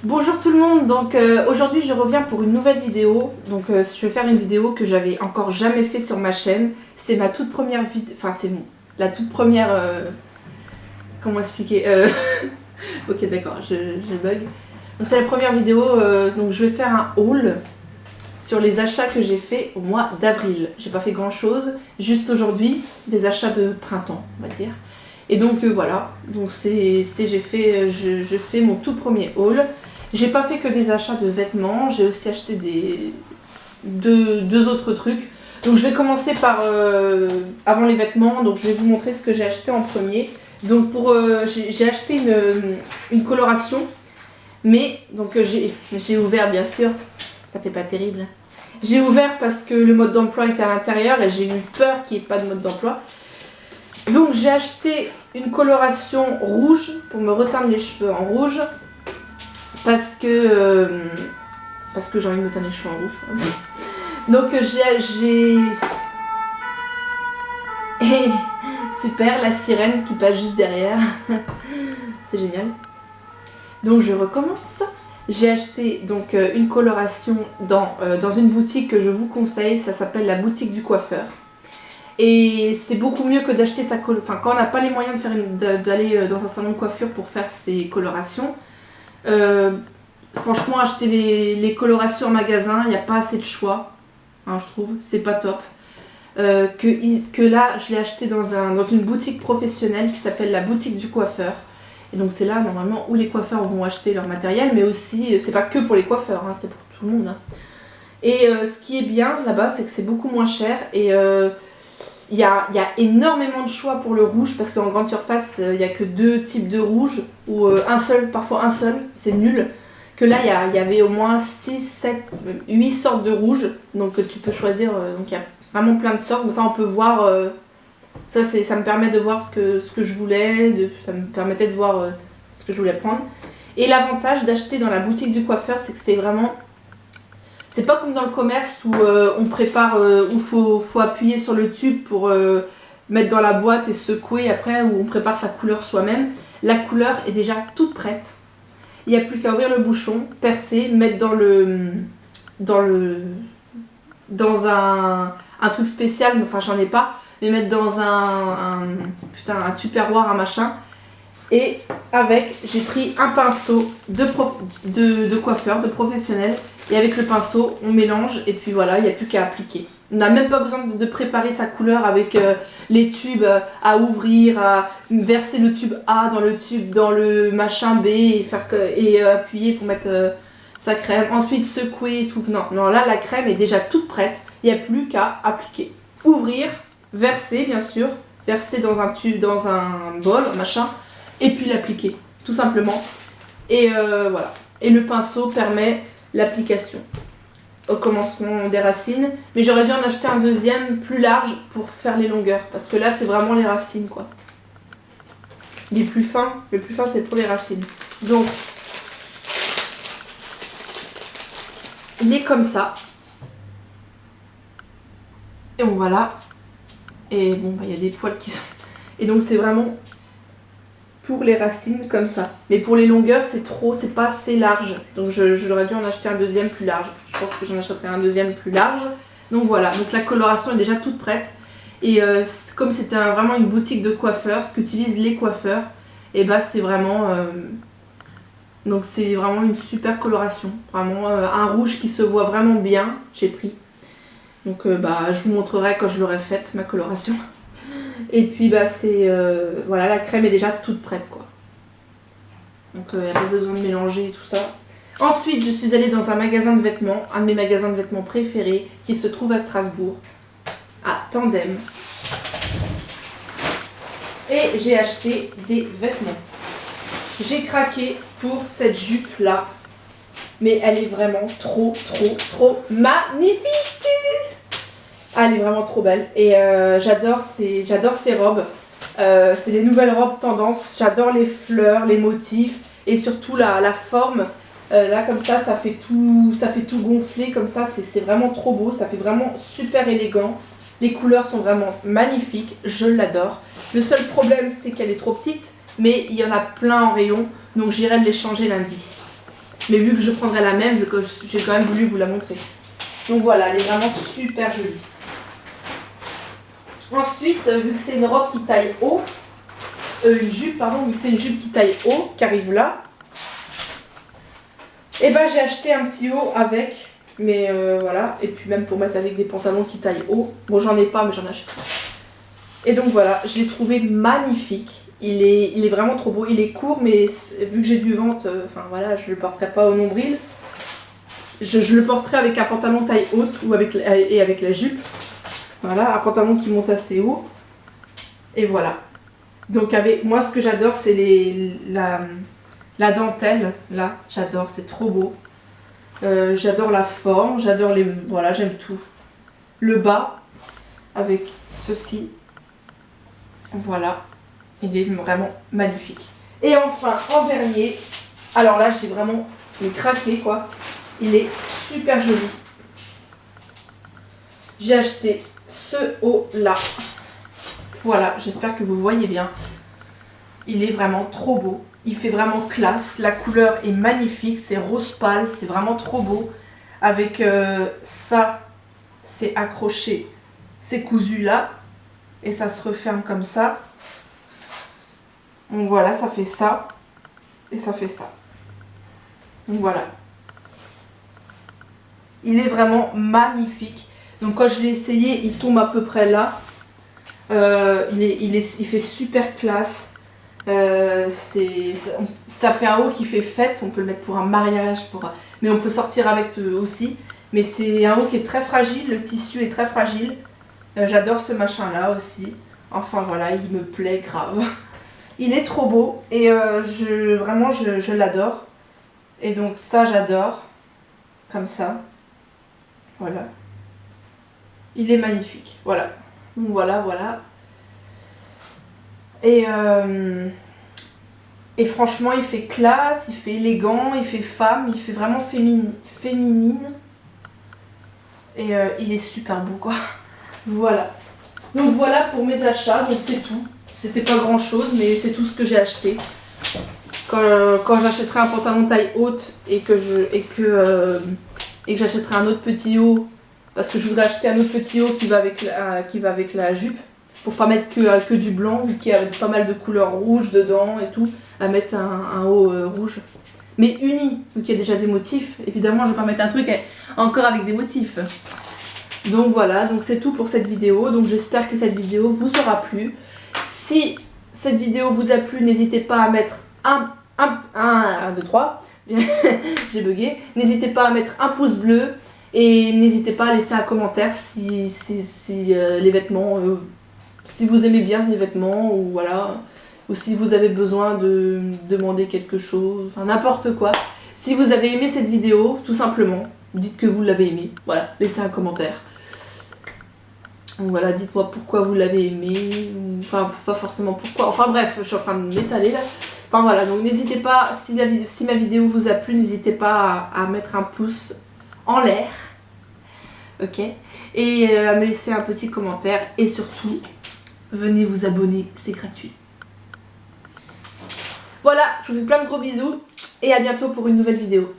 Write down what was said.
Bonjour tout le monde, donc aujourd'hui je reviens pour une nouvelle vidéo. Donc je vais faire une vidéo que j'avais encore jamais fait sur ma chaîne. C'est ma toute première vidéo, enfin c'est la toute première... comment expliquer Ok d'accord, je bug. Donc c'est la première vidéo, donc je vais faire un haul sur les achats que j'ai fait au mois d'avril. J'ai pas fait grand chose, juste aujourd'hui, des achats de printemps on va dire. Et donc voilà, donc je fais mon tout premier haul. J'ai pas fait que des achats de vêtements, j'ai aussi acheté deux autres trucs. Donc je vais commencer par avant les vêtements, donc je vais vous montrer ce que j'ai acheté en premier. Donc j'ai acheté une coloration, mais donc j'ai ouvert bien sûr, ça fait pas terrible. J'ai ouvert parce que le mode d'emploi était à l'intérieur et j'ai eu peur qu'il n'y ait pas de mode d'emploi. Donc j'ai acheté une coloration rouge pour me reteindre les cheveux en rouge. Parce que j'ai envie de me teindre les cheveux en rouge. Donc j'ai... Super, la sirène qui passe juste derrière. C'est génial. Donc je recommence. J'ai acheté donc une coloration dans une boutique que je vous conseille. Ça s'appelle la boutique du coiffeur. Et c'est beaucoup mieux que d'acheter sa coloration. Enfin, quand on n'a pas les moyens d'aller dans un salon de coiffure pour faire ses colorations. Franchement, acheter les colorations en magasin, il n'y a pas assez de choix, hein, je trouve, c'est pas top. Que là, je l'ai acheté dans une boutique professionnelle qui s'appelle la boutique du coiffeur. Et donc c'est là normalement où les coiffeurs vont acheter leur matériel, mais aussi, c'est pas que pour les coiffeurs, hein, c'est pour tout le monde. Hein. Et ce qui est bien là-bas, c'est que c'est beaucoup moins cher et il y a énormément de choix pour le rouge parce qu'en grande surface, il n'y a que deux types de rouge ou parfois un seul, c'est nul. Que là, il y avait au moins 6, 7, 8 sortes de rouge, donc tu peux choisir, donc il y a vraiment plein de sortes, mais ça on peut voir, ça me permet de voir ce que je voulais, ça me permettait de voir ce que je voulais prendre. Et l'avantage d'acheter dans la boutique du coiffeur, c'est que c'est vraiment... C'est pas comme dans le commerce où on prépare, où faut appuyer sur le tube pour mettre dans la boîte et secouer après, où on prépare sa couleur soi-même. La couleur est déjà toute prête. Il n'y a plus qu'à ouvrir le bouchon, percer, mettre dans un truc spécial, enfin j'en ai pas, mais mettre dans un tupperware, un machin. Et avec, j'ai pris un pinceau de coiffeur, de professionnel. Et avec le pinceau, on mélange et puis voilà, il n'y a plus qu'à appliquer. On n'a même pas besoin de préparer sa couleur avec les tubes à ouvrir, à verser le tube A dans le machin B et appuyer pour mettre sa crème. Ensuite secouer et tout. Non, là la crème est déjà toute prête. Il n'y a plus qu'à appliquer. Ouvrir, verser bien sûr, verser dans un tube, dans un bol, machin, et puis l'appliquer, tout simplement. Et voilà. Et le pinceau permet l'application au commencement des racines, mais j'aurais dû en acheter un deuxième plus large pour faire les longueurs parce que là c'est vraiment les racines quoi. Les plus fins, le plus fin c'est pour les racines. Donc il est comme ça et bon voilà. Et bon bah il y a des poils qui sont, et donc c'est vraiment pour les racines comme ça, mais pour les longueurs c'est pas assez large, donc j'aurais dû en acheter un deuxième plus large. Je pense que j'en achèterai un deuxième plus large. Donc voilà, donc la coloration est déjà toute prête et comme c'était vraiment une boutique de coiffeurs, ce qu'utilisent les coiffeurs, et bah c'est vraiment donc c'est vraiment une super coloration, vraiment un rouge qui se voit vraiment bien. J'ai pris, donc bah je vous montrerai quand je l'aurai faite ma coloration. Et puis bah c'est voilà, la crème est déjà toute prête quoi. Donc il n'y a pas besoin de mélanger et tout ça. Ensuite je suis allée dans un magasin de vêtements, un de mes magasins de vêtements préférés qui se trouve à Strasbourg, à Tandem. Et j'ai acheté des vêtements. J'ai craqué pour cette jupe là. Mais elle est vraiment trop magnifique. Ah, elle est vraiment trop belle et j'adore ces robes. C'est les nouvelles robes tendance. J'adore les fleurs, les motifs et surtout la forme. Là comme ça fait tout gonfler comme ça. C'est vraiment trop beau. Ça fait vraiment super élégant. Les couleurs sont vraiment magnifiques. Je l'adore. Le seul problème c'est qu'elle est trop petite. Mais il y en a plein en rayon. Donc j'irai les changer lundi. Mais vu que je prendrai la même, j'ai quand même voulu vous la montrer. Donc voilà, elle est vraiment super jolie. Ensuite, vu que c'est une robe qui taille haut, une jupe, pardon, vu que c'est une jupe qui taille haut, qui arrive là, et ben j'ai acheté un petit haut avec, mais voilà, et puis même pour mettre avec des pantalons qui taillent haut. Bon, j'en ai pas, mais j'en achète. Et donc voilà, je l'ai trouvé magnifique. Il est vraiment trop beau. Il est court, mais vu que j'ai du ventre, enfin voilà, je le porterai pas au nombril. Je le porterai avec un pantalon taille haute ou avec la jupe. Voilà, un pantalon qui monte assez haut. Et voilà. Donc avec moi, ce que j'adore, c'est la dentelle. Là, j'adore, c'est trop beau. J'adore la forme, j'adore les... Voilà, j'aime tout. Le bas, avec ceci. Voilà. Il est vraiment magnifique. Et enfin, en dernier, alors là, j'ai vraiment craqué, quoi. Il est super joli. J'ai acheté ce haut-là. Voilà, j'espère que vous voyez bien. Il est vraiment trop beau. Il fait vraiment classe. La couleur est magnifique. C'est rose pâle. C'est vraiment trop beau. Avec ça, c'est accroché. C'est cousu là. Et ça se referme comme ça. Donc voilà, ça fait ça. Et ça fait ça. Donc voilà. Il est vraiment magnifique. Donc quand je l'ai essayé, il tombe à peu près là. Il fait super classe. Ça fait un haut qui fait fête. On peut le mettre pour un mariage. Mais on peut sortir avec aussi. Mais c'est un haut qui est très fragile. Le tissu est très fragile. J'adore ce machin là aussi. Enfin voilà, il me plaît grave. Il est trop beau et vraiment je l'adore. Et donc ça j'adore. Comme ça. Voilà. Il est magnifique. Voilà. Donc voilà, voilà. Et franchement il fait classe, il fait élégant, il fait femme, il fait vraiment féminine. Et il est super beau quoi. Voilà. Donc voilà pour mes achats, donc c'est tout. C'était pas grand chose, mais c'est tout ce que j'ai acheté. Quand j'achèterai un pantalon taille haute et que j'achèterai un autre petit haut, parce que je voudrais acheter un autre petit haut qui va avec la jupe, pour pas mettre que du blanc, vu qu'il y a pas mal de couleurs rouges dedans et tout, à mettre un haut rouge. Mais uni, vu qu'il y a déjà des motifs, évidemment je vais pas mettre un truc encore avec des motifs. Donc voilà, donc c'est tout pour cette vidéo. Donc j'espère que cette vidéo vous aura plu. Si cette vidéo vous a plu, n'hésitez pas à mettre 1, 2, 3, j'ai bugué. N'hésitez pas à mettre un pouce bleu et n'hésitez pas à laisser un commentaire si les vêtements, si vous aimez bien les vêtements ou voilà, ou si vous avez besoin de demander quelque chose, enfin n'importe quoi. Si vous avez aimé cette vidéo, tout simplement, dites que vous l'avez aimé. Voilà, laissez un commentaire. Donc voilà, dites-moi pourquoi vous l'avez aimé, enfin pas forcément pourquoi, enfin bref, je suis en train de m'étaler là. Enfin voilà, donc n'hésitez pas, si ma vidéo vous a plu, n'hésitez pas à mettre un pouce en l'air, ok, et à me laisser un petit commentaire, et surtout, venez vous abonner, c'est gratuit. Voilà, je vous fais plein de gros bisous, et à bientôt pour une nouvelle vidéo.